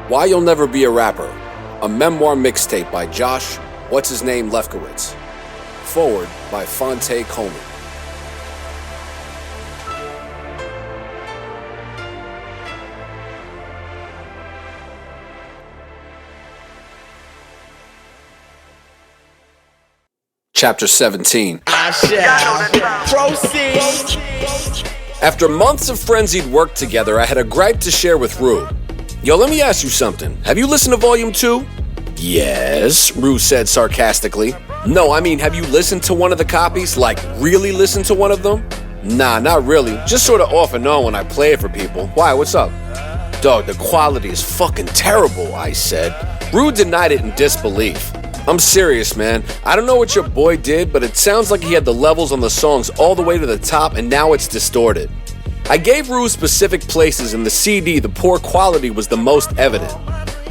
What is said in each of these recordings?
Why You'll Never Be a Rapper, a memoir mixtape by Josh What's-His-Name Lefkowitz. Forward by Fonte Coleman. Chapter 17. I shall proceed. After months of frenzied work together, I had a gripe to share with Rue. Yo, let me ask you something. Have you listened to Volume 2? Yes, Rue said sarcastically. No, I mean, have you listened to one of the copies? Like, really listened to one of them? Nah, not really. Just sort of off and on when I play it for people. Why, what's up? Dog, the quality is fucking terrible, I said. Rue denied it in disbelief. I'm serious, man. I don't know what your boy did, but it sounds like he had the levels on the songs all the way to the top and now it's distorted. I gave Rue specific places in the CD the poor quality was the most evident.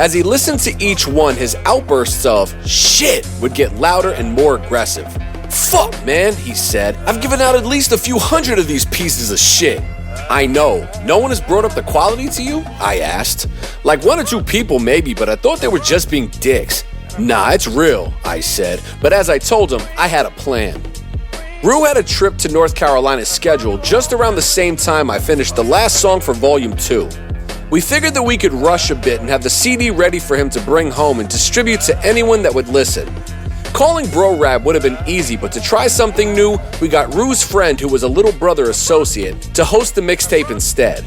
As he listened to each one, his outbursts of shit would get louder and more aggressive. Fuck, man, he said. I've given out at least a few hundred of these pieces of shit. I know. No one has brought up the quality to you? I asked. Like one or two people maybe, but I thought they were just being dicks. Nah, it's real, I said, but as I told him, I had a plan. Rue had a trip to North Carolina scheduled just around the same time I finished the last song for Volume 2. We figured that we could rush a bit and have the CD ready for him to bring home and distribute to anyone that would listen. Calling Bro Rab would have been easy, but to try something new, we got Rue's friend, who was a little brother associate, to host the mixtape instead.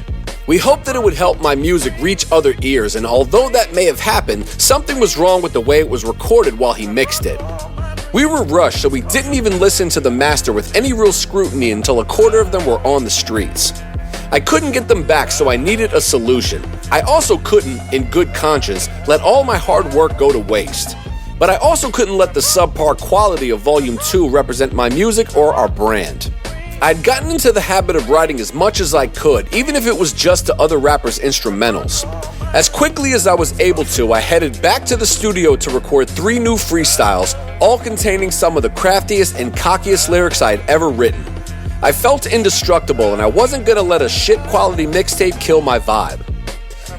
We hoped that it would help my music reach other ears, and although that may have happened, something was wrong with the way it was recorded while he mixed it. We were rushed, so we didn't even listen to the master with any real scrutiny until a quarter of them were on the streets. I couldn't get them back, so I needed a solution. I also couldn't, in good conscience, let all my hard work go to waste. But I also couldn't let the subpar quality of Volume 2 represent my music or our brand. I'd gotten into the habit of writing as much as I could, even if it was just to other rappers' instrumentals. As quickly as I was able to, I headed back to the studio to record 3 new freestyles, all containing some of the craftiest and cockiest lyrics I had ever written. I felt indestructible, and I wasn't gonna let a shit-quality mixtape kill my vibe.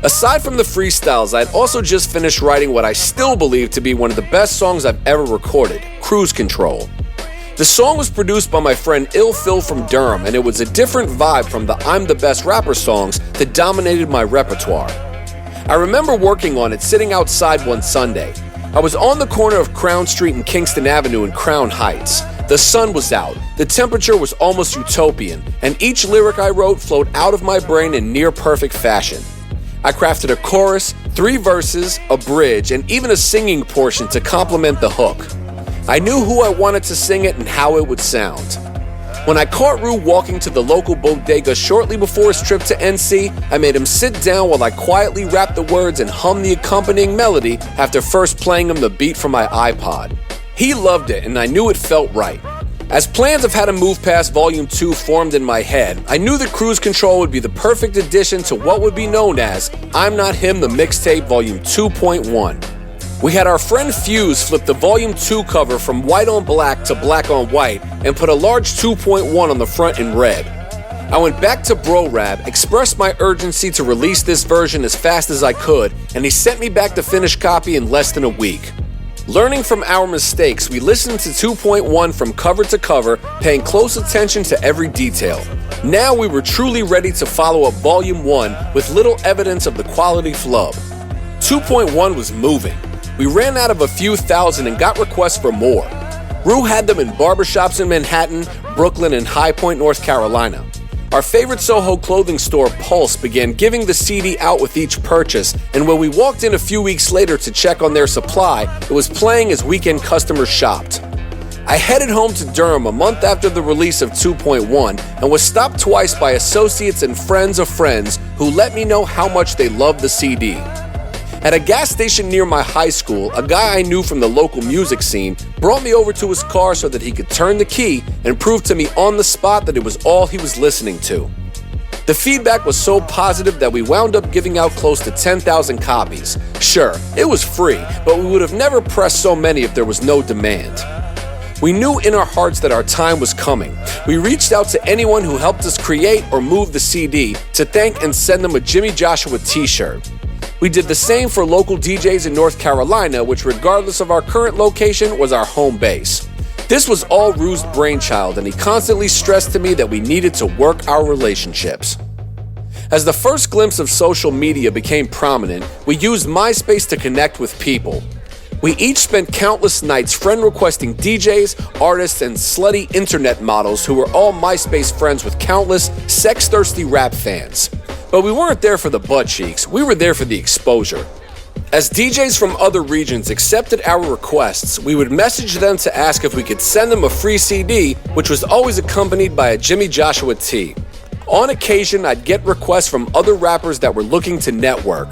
Aside from the freestyles, I had also just finished writing what I still believe to be one of the best songs I've ever recorded, Cruise Control. The song was produced by my friend Ill Phil from Durham, and it was a different vibe from the I'm the Best Rapper songs that dominated my repertoire. I remember working on it sitting outside one Sunday. I was on the corner of Crown Street and Kingston Avenue in Crown Heights. The sun was out, the temperature was almost utopian, and each lyric I wrote flowed out of my brain in near perfect fashion. I crafted a chorus, 3 verses, a bridge, and even a singing portion to complement the hook. I knew who I wanted to sing it and how it would sound. When I caught Rue walking to the local bodega shortly before his trip to NC, I made him sit down while I quietly rapped the words and hummed the accompanying melody after first playing him the beat from my iPod. He loved it, and I knew it felt right. As plans of how to move past Volume 2 formed in my head, I knew that Cruise Control would be the perfect addition to what would be known as I'm Not Him the Mixtape Volume 2.1. We had our friend Fuse flip the Volume 2 cover from white on black to black on white and put a large 2.1 on the front in red. I went back to Bro Rab, expressed my urgency to release this version as fast as I could, and he sent me back the finished copy in less than a week. Learning from our mistakes, we listened to 2.1 from cover to cover, paying close attention to every detail. Now we were truly ready to follow up Volume 1 with little evidence of the quality flub. 2.1 was moving. We ran out of a few thousand and got requests for more. Rue had them in barbershops in Manhattan, Brooklyn, and High Point, North Carolina. Our favorite Soho clothing store, Pulse, began giving the CD out with each purchase, and when we walked in a few weeks later to check on their supply, it was playing as weekend customers shopped. I headed home to Durham a month after the release of 2.1 and was stopped twice by associates and friends of friends who let me know how much they loved the CD. At a gas station near my high school, a guy I knew from the local music scene brought me over to his car so that he could turn the key and prove to me on the spot that it was all he was listening to. The feedback was so positive that we wound up giving out close to 10,000 copies. Sure, it was free, but we would have never pressed so many if there was no demand. We knew in our hearts that our time was coming. We reached out to anyone who helped us create or move the CD to thank and send them a Jimmy Joshua t-shirt. We did the same for local DJs in North Carolina, which regardless of our current location was our home base. This was all Rue's brainchild, and he constantly stressed to me that we needed to work our relationships. As the first glimpse of social media became prominent, we used MySpace to connect with people. We each spent countless nights friend requesting DJs, artists, and slutty internet models who were all MySpace friends with countless sex-thirsty rap fans. But we weren't there for the butt cheeks, we were there for the exposure. As DJs from other regions accepted our requests, we would message them to ask if we could send them a free CD, which was always accompanied by a Jimmy Joshua tee. On occasion, I'd get requests from other rappers that were looking to network.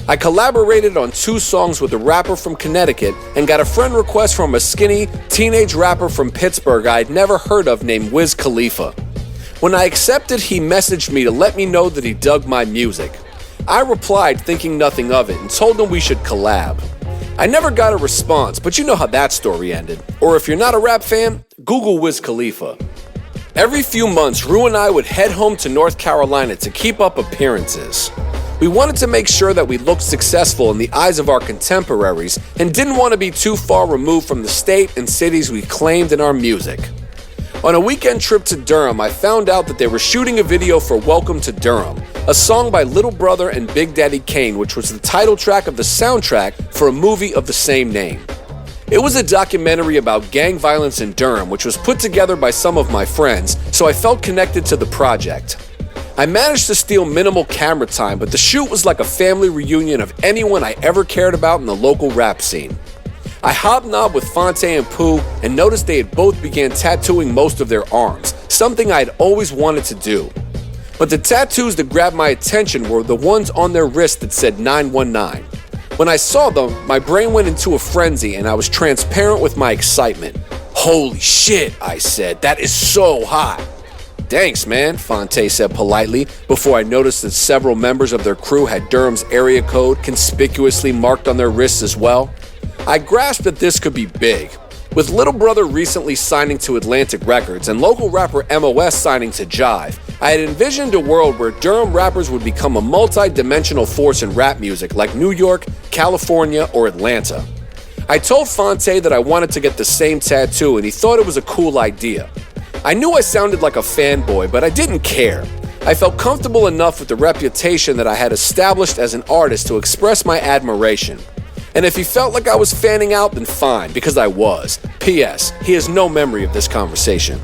I collaborated on 2 songs with a rapper from Connecticut and got a friend request from a skinny, teenage rapper from Pittsburgh I'd never heard of named Wiz Khalifa. When I accepted, he messaged me to let me know that he dug my music. I replied thinking nothing of it and told him we should collab. I never got a response, but you know how that story ended. Or if you're not a rap fan, Google Wiz Khalifa. Every few months, Rue and I would head home to North Carolina to keep up appearances. We wanted to make sure that we looked successful in the eyes of our contemporaries and didn't want to be too far removed from the state and cities we claimed in our music. On a weekend trip to Durham, I found out that they were shooting a video for Welcome to Durham, a song by Little Brother and Big Daddy Kane, which was the title track of the soundtrack for a movie of the same name. It was a documentary about gang violence in Durham, which was put together by some of my friends, so I felt connected to the project. I managed to steal minimal camera time, but the shoot was like a family reunion of anyone I ever cared about in the local rap scene. I hobnobbed with Phonte and Pooh and noticed they had both began tattooing most of their arms, something I had always wanted to do. But the tattoos that grabbed my attention were the ones on their wrist that said 919. When I saw them, my brain went into a frenzy and I was transparent with my excitement. "Holy shit," I said, "that is so hot." "Thanks, man," Phonte said politely before I noticed that several members of their crew had Durham's area code conspicuously marked on their wrists as well. I grasped that this could be big. With Little Brother recently signing to Atlantic Records and local rapper MOS signing to Jive, I had envisioned a world where Durham rappers would become a multi-dimensional force in rap music like New York, California, or Atlanta. I told Phonte that I wanted to get the same tattoo and he thought it was a cool idea. I knew I sounded like a fanboy, but I didn't care. I felt comfortable enough with the reputation that I had established as an artist to express my admiration. And if he felt like I was fanning out, then fine, because I was. P.S. He has no memory of this conversation.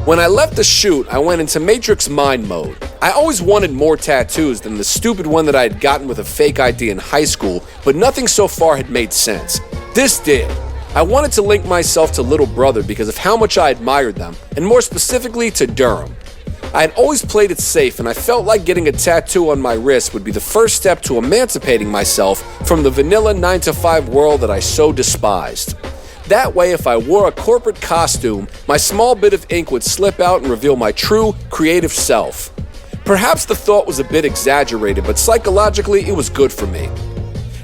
When I left the shoot, I went into Matrix Mind mode. I always wanted more tattoos than the stupid one that I had gotten with a fake ID in high school, but nothing so far had made sense. This did. I wanted to link myself to Little Brother because of how much I admired them, and more specifically to Durham. I had always played it safe, and I felt like getting a tattoo on my wrist would be the first step to emancipating myself from the vanilla 9-to-5 world that I so despised. That way, if I wore a corporate costume, my small bit of ink would slip out and reveal my true, creative self. Perhaps the thought was a bit exaggerated, but psychologically, it was good for me.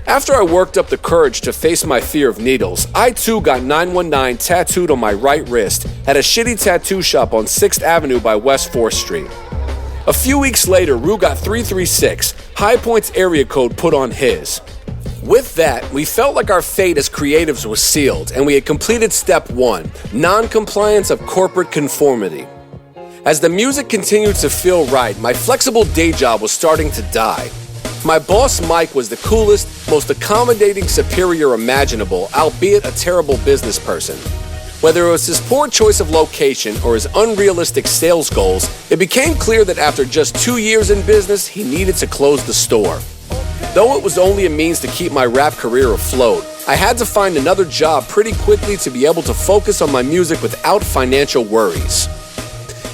After I worked up the courage to face my fear of needles, I too got 919 tattooed on my right wrist at a shitty tattoo shop on 6th Avenue by West 4th Street. A few weeks later, Rue got 336, High Point's area code, put on his. With that, we felt like our fate as creatives was sealed, and we had completed step 1, non-compliance of corporate conformity. As the music continued to feel right, my flexible day job was starting to die. My boss Mike was the coolest, most accommodating superior imaginable, albeit a terrible business person. Whether it was his poor choice of location or his unrealistic sales goals, it became clear that after just 2 years in business, he needed to close the store. Though it was only a means to keep my rap career afloat, I had to find another job pretty quickly to be able to focus on my music without financial worries.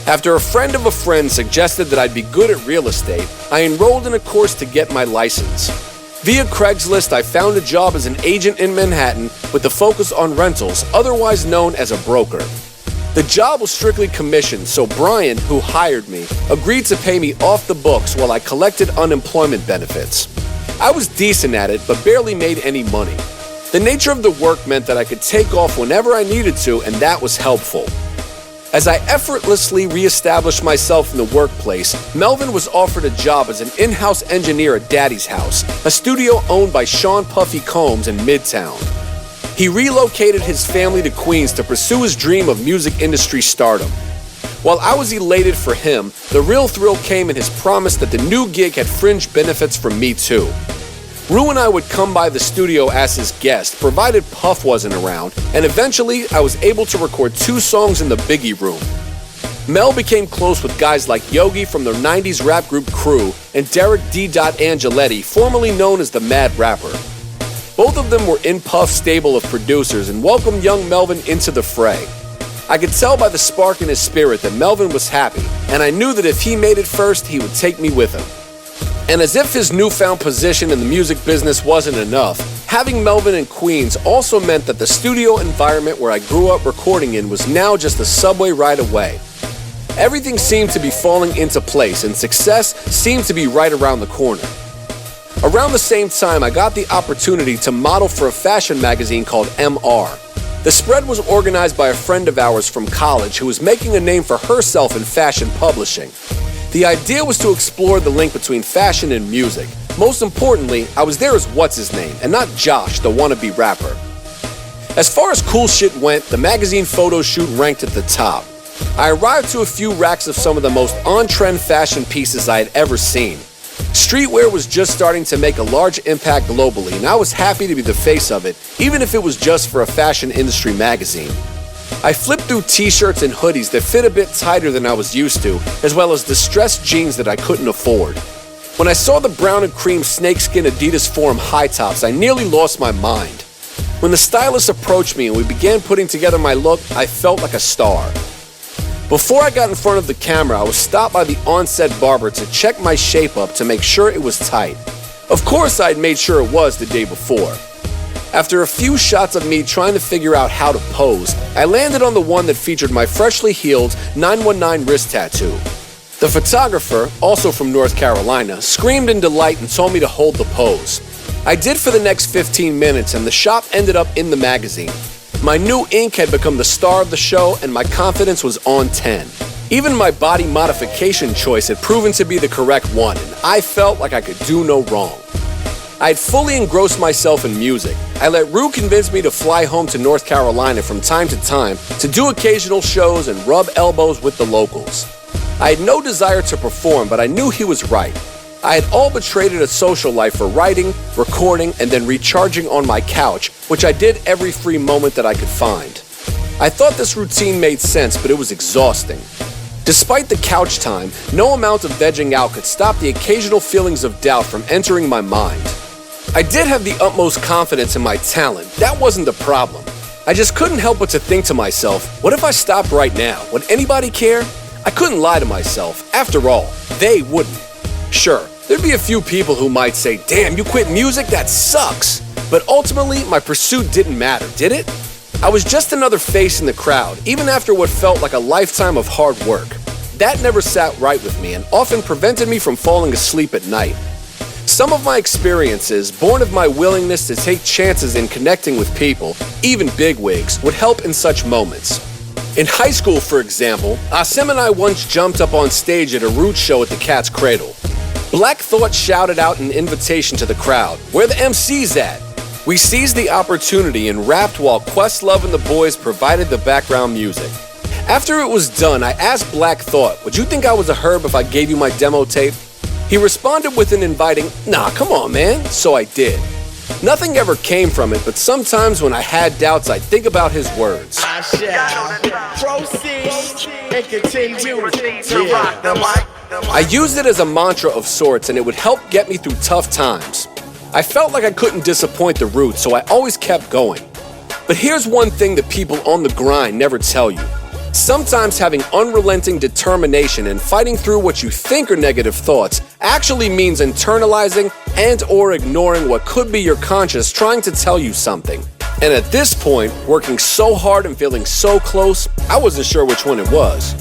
After a friend of a friend suggested that I'd be good at real estate, I enrolled in a course to get my license. Via Craigslist, I found a job as an agent in Manhattan with a focus on rentals, otherwise known as a broker. The job was strictly commission, so Brian, who hired me, agreed to pay me off the books while I collected unemployment benefits. I was decent at it, but barely made any money. The nature of the work meant that I could take off whenever I needed to, and that was helpful. As I effortlessly re-established myself in the workplace, Melvin was offered a job as an in-house engineer at Daddy's House, a studio owned by Sean Puffy Combs in Midtown. He relocated his family to Queens to pursue his dream of music industry stardom. While I was elated for him, the real thrill came in his promise that the new gig had fringe benefits for me too. Rue and I would come by the studio as his guest, provided Puff wasn't around, and eventually I was able to record 2 songs in the Biggie Room. Mel became close with guys like Yogi from the 90s rap group Crew and Derek D. Angeletti, formerly known as the Mad Rapper. Both of them were in Puff's stable of producers and welcomed young Melvin into the fray. I could tell by the spark in his spirit that Melvin was happy, and I knew that if he made it first, he would take me with him. And as if his newfound position in the music business wasn't enough, having Melvin in Queens also meant that the studio environment where I grew up recording in was now just a subway ride away. Everything seemed to be falling into place, and success seemed to be right around the corner. Around the same time, I got the opportunity to model for a fashion magazine called MR. The spread was organized by a friend of ours from college who was making a name for herself in fashion publishing. The idea was to explore the link between fashion and music. Most importantly, I was there as what's-his-name, and not Josh, the wannabe rapper. As far as cool shit went, the magazine photo shoot ranked at the top. I arrived to a few racks of some of the most on-trend fashion pieces I had ever seen. Streetwear was just starting to make a large impact globally, and I was happy to be the face of it, even if it was just for a fashion industry magazine. I flipped through t-shirts and hoodies that fit a bit tighter than I was used to, as well as distressed jeans that I couldn't afford. When I saw the brown and cream snakeskin Adidas Forum high tops, I nearly lost my mind. When the stylist approached me and we began putting together my look, I felt like a star. Before I got in front of the camera, I was stopped by the on-set barber to check my shape up to make sure it was tight. Of course, I had made sure it was the day before. After a few shots of me trying to figure out how to pose, I landed on the one that featured my freshly healed 919 wrist tattoo. The photographer, also from North Carolina, screamed in delight and told me to hold the pose. I did for the next 15 minutes, and the shot ended up in the magazine. My new ink had become the star of the show, and my confidence was on 10. Even my body modification choice had proven to be the correct one, and I felt like I could do no wrong. I had fully engrossed myself in music. I let Rue convince me to fly home to North Carolina from time to time to do occasional shows and rub elbows with the locals. I had no desire to perform, but I knew he was right. I had all but traded a social life for writing, recording, and then recharging on my couch, which I did every free moment that I could find. I thought this routine made sense, but it was exhausting. Despite the couch time, no amount of vegging out could stop the occasional feelings of doubt from entering my mind. I did have the utmost confidence in my talent. That wasn't the problem. I just couldn't help but to think to myself, what if I stopped right now? Would anybody care? I couldn't lie to myself. After all, they wouldn't. Sure, there'd be a few people who might say, damn, you quit music? That sucks. But ultimately, my pursuit didn't matter, did it? I was just another face in the crowd, even after what felt like a lifetime of hard work. That never sat right with me and often prevented me from falling asleep at night. Some of my experiences, born of my willingness to take chances in connecting with people, even bigwigs, would help in such moments. In high school, for example, Asim and I once jumped up on stage at a Roots show at the Cat's Cradle. Black Thought shouted out an invitation to the crowd, "Where the MC's at?" We seized the opportunity and rapped while Questlove and the boys provided the background music. After it was done, I asked Black Thought, would you think I was a herb if I gave you my demo tape? He responded with an inviting, nah, come on, man. So I did. Nothing ever came from it, but sometimes when I had doubts, I'd think about his words. I shall proceed and continue to rock the mic. I used it as a mantra of sorts, and it would help get me through tough times. I felt like I couldn't disappoint the Roots, so I always kept going. But here's one thing that people on the grind never tell you. Sometimes having unrelenting determination and fighting through what you think are negative thoughts actually means internalizing and/or ignoring what could be your conscience trying to tell you something. And at this point, working so hard and feeling so close, I wasn't sure which one it was.